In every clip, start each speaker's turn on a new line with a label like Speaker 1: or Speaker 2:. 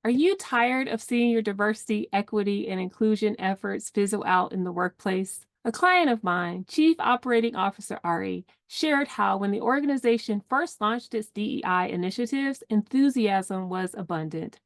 Speaker 1: Are you tired of seeing your diversity, equity, and inclusion efforts fizzle out in the workplace? A client of mine, Chief Operating Officer Ari, shared how when the organization first launched its DEI initiatives, enthusiasm was abundant,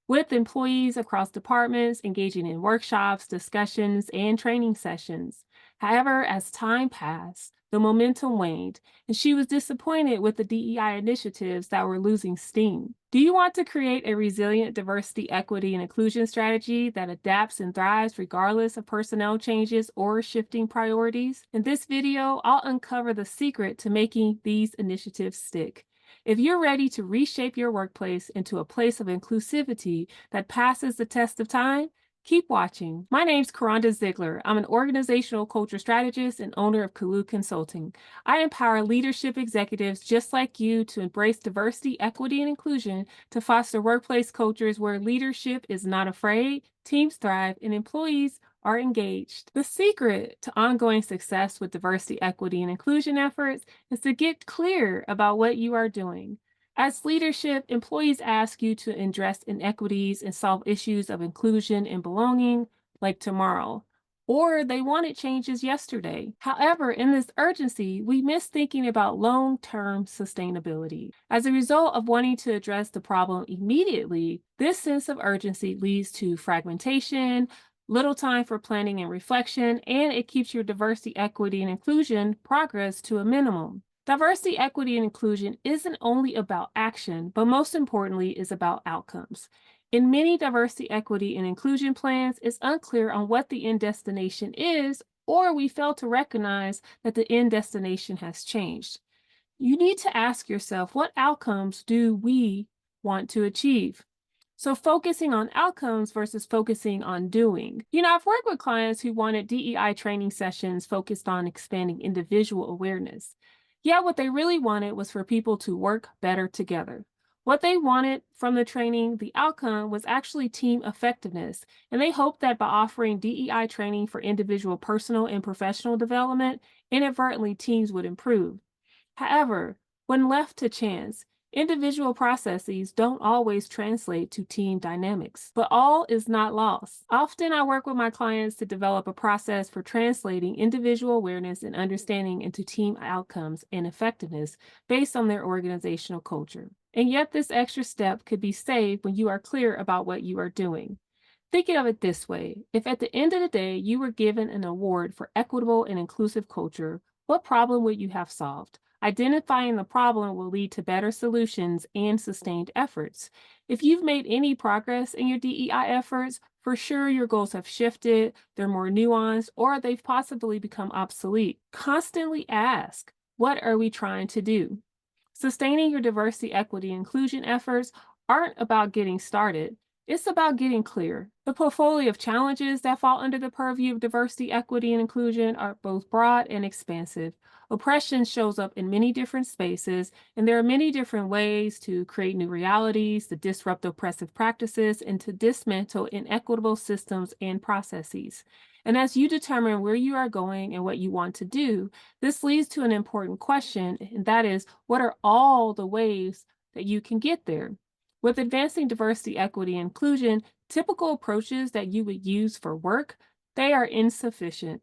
Speaker 1: with employees across departments engaging in workshops, discussions, and training sessions. However, as time passed, the momentum waned, and she was disappointed with the DEI initiatives that were losing steam. Do you want to create a resilient diversity, equity, and inclusion strategy that adapts and thrives regardless of personnel changes or shifting priorities? In this video, I'll uncover the secret to making these initiatives stick. If you're ready to reshape your workplace into a place of inclusivity that passes the test of time, keep watching. My name's Karanda Ziegler. I'm an organizational culture strategist and owner of Kalu Consulting. I empower leadership executives just like you to embrace diversity, equity, and inclusion to foster workplace cultures where leadership is not afraid, teams thrive, and employees are engaged. The secret to ongoing success with diversity, equity, and inclusion efforts is to get clear about what you are doing. As leadership, employees ask you to address inequities and solve issues of inclusion and belonging like tomorrow, or they wanted changes yesterday. However, in this urgency, we miss thinking about long-term sustainability. As a result of wanting to address the problem immediately, this sense of urgency leads to fragmentation, little time for planning and reflection, and it keeps your diversity, equity, and inclusion progress to a minimum. Diversity, equity, and inclusion isn't only about action, but most importantly is about outcomes. In many diversity, equity, and inclusion plans, it's unclear on what the end destination is, or we fail to recognize that the end destination has changed. You need to ask yourself, what outcomes do we want to achieve? So focusing on outcomes versus focusing on doing. I've worked with clients who wanted DEI training sessions focused on expanding individual awareness. Yet what they really wanted was for people to work better together. What they wanted from the training, the outcome, was actually team effectiveness, and they hoped that by offering DEI training for individual personal and professional development, inadvertently teams would improve. However, when left to chance, individual processes don't always translate to team dynamics, but all is not lost. Often I work with my clients to develop a process for translating individual awareness and understanding into team outcomes and effectiveness based on their organizational culture. And yet this extra step could be saved when you are clear about what you are doing. Thinking of it this way, if at the end of the day you were given an award for equitable and inclusive culture, what problem would you have solved? Identifying the problem will lead to better solutions and sustained efforts. If you've made any progress in your DEI efforts, for sure your goals have shifted, they're more nuanced, or they've possibly become obsolete. Constantly ask, what are we trying to do? Sustaining your diversity, equity, and inclusion efforts aren't about getting started. It's about getting clear. The portfolio of challenges that fall under the purview of diversity, equity, and inclusion are both broad and expansive. Oppression shows up in many different spaces, and there are many different ways to create new realities, to disrupt oppressive practices, and to dismantle inequitable systems and processes. And as you determine where you are going and what you want to do, this leads to an important question, and that is, what are all the ways that you can get there? With advancing diversity, equity, and inclusion, typical approaches that you would use for work, they are insufficient.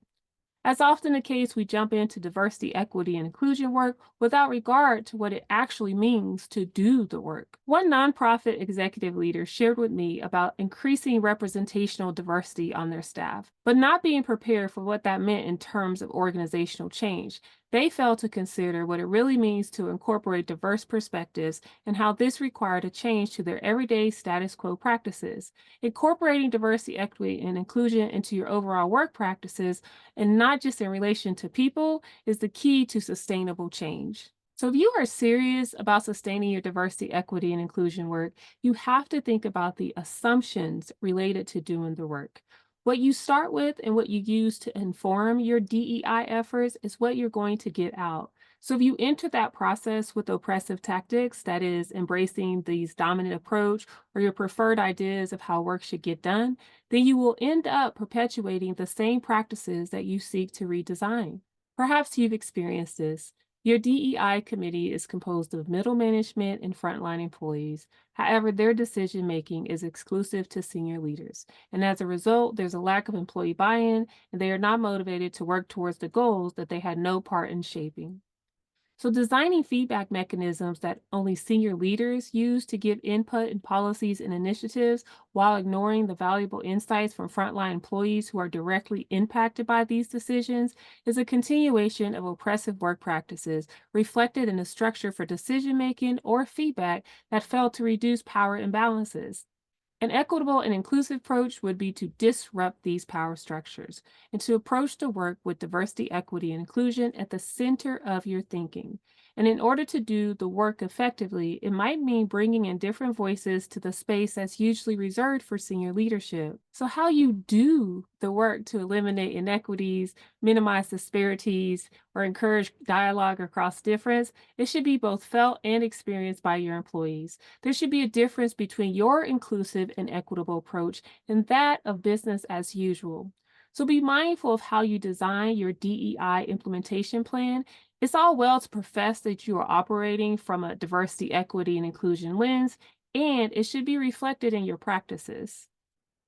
Speaker 1: As often the case, we jump into diversity, equity, and inclusion work without regard to what it actually means to do the work. One nonprofit executive leader shared with me about increasing representational diversity on their staff, but not being prepared for what that meant in terms of organizational change. They failed to consider what it really means to incorporate diverse perspectives and how this required a change to their everyday status quo practices. Incorporating diversity, equity, and inclusion into your overall work practices, and not just in relation to people, is the key to sustainable change. So if you are serious about sustaining your diversity, equity, and inclusion work, you have to think about the assumptions related to doing the work. What you start with and what you use to inform your DEI efforts is what you're going to get out. So if you enter that process with oppressive tactics, that is embracing these dominant approach or your preferred ideas of how work should get done, then you will end up perpetuating the same practices that you seek to redesign. Perhaps you've experienced this. Your DEI committee is composed of middle management and frontline employees. However, their decision making is exclusive to senior leaders. And as a result, there's a lack of employee buy in, and they are not motivated to work towards the goals that they had no part in shaping. So, designing feedback mechanisms that only senior leaders use to give input in policies and initiatives while ignoring the valuable insights from frontline employees who are directly impacted by these decisions is a continuation of oppressive work practices reflected in a structure for decision making or feedback that failed to reduce power imbalances. An equitable and inclusive approach would be to disrupt these power structures and to approach the work with diversity, equity, and inclusion at the center of your thinking. And in order to do the work effectively, it might mean bringing in different voices to the space that's usually reserved for senior leadership. So, how you do the work to eliminate inequities, minimize disparities, or encourage dialogue across difference, it should be both felt and experienced by your employees. There should be a difference between your inclusive and equitable approach and that of business as usual. So be mindful of how you design your DEI implementation plan. It's all well to profess that you are operating from a diversity, equity, and inclusion lens, and it should be reflected in your practices.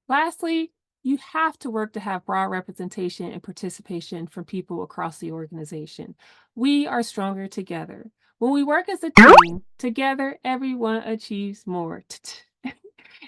Speaker 1: Lastly, you have to work to have broad representation and participation from people across the organization. We are stronger together. When we work as a team, together everyone achieves more.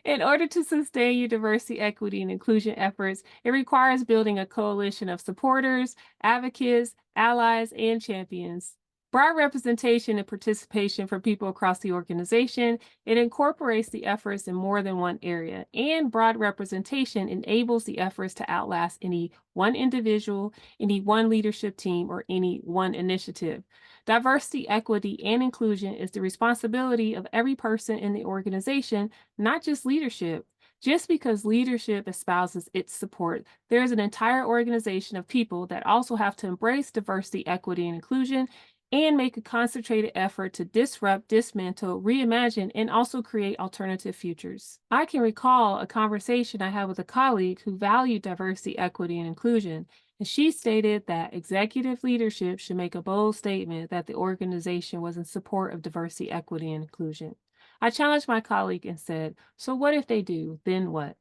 Speaker 1: In order to sustain your diversity, equity, and inclusion efforts, it requires building a coalition of supporters, advocates, allies, and champions. Broad representation and participation for people across the organization, it incorporates the efforts in more than one area, and broad representation enables the efforts to outlast any one individual, any one leadership team, or any one initiative. Diversity, equity, and inclusion is the responsibility of every person in the organization, not just leadership. Just because leadership espouses its support, there is an entire organization of people that also have to embrace diversity, equity, and inclusion and make a concentrated effort to disrupt, dismantle, reimagine, and also create alternative futures. I can recall a conversation I had with a colleague who valued diversity, equity, and inclusion, and she stated that executive leadership should make a bold statement that the organization was in support of diversity, equity, and inclusion. I challenged my colleague and said, "So what if they do? Then what?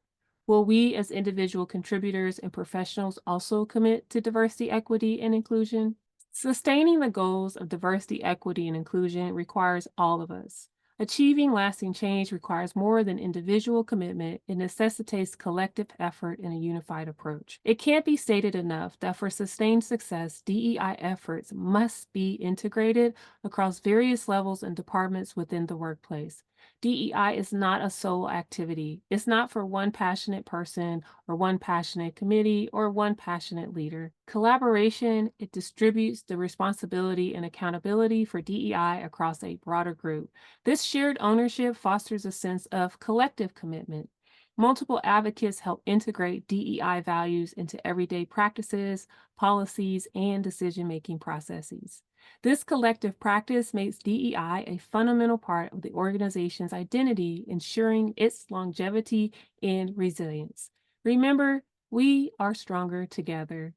Speaker 1: Will we as individual contributors and professionals also commit to diversity, equity, and inclusion?" Sustaining the goals of diversity, equity, and inclusion requires all of us. Achieving lasting change requires more than individual commitment. It necessitates collective effort and a unified approach. It can't be stated enough that for sustained success, DEI efforts must be integrated across various levels and departments within the workplace. DEI is not a solo activity. It's not for one passionate person or one passionate committee or one passionate leader. Collaboration, it distributes the responsibility and accountability for DEI across a broader group. This shared ownership fosters a sense of collective commitment. Multiple advocates help integrate DEI values into everyday practices, policies, and decision making processes. This collective practice makes DEI a fundamental part of the organization's identity, ensuring its longevity and resilience. Remember, we are stronger together.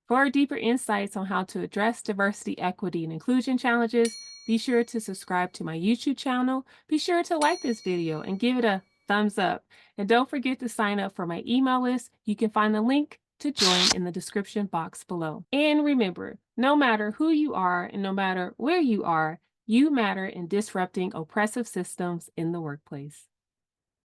Speaker 1: For deeper insights on how to address diversity, equity, and inclusion challenges, be sure to subscribe to my YouTube channel. Be sure to like this video and give it a thumbs up. And don't forget to sign up for my email list. You can find the link to join in the description box below. And remember, no matter who you are and no matter where you are, you matter in disrupting oppressive systems in the workplace.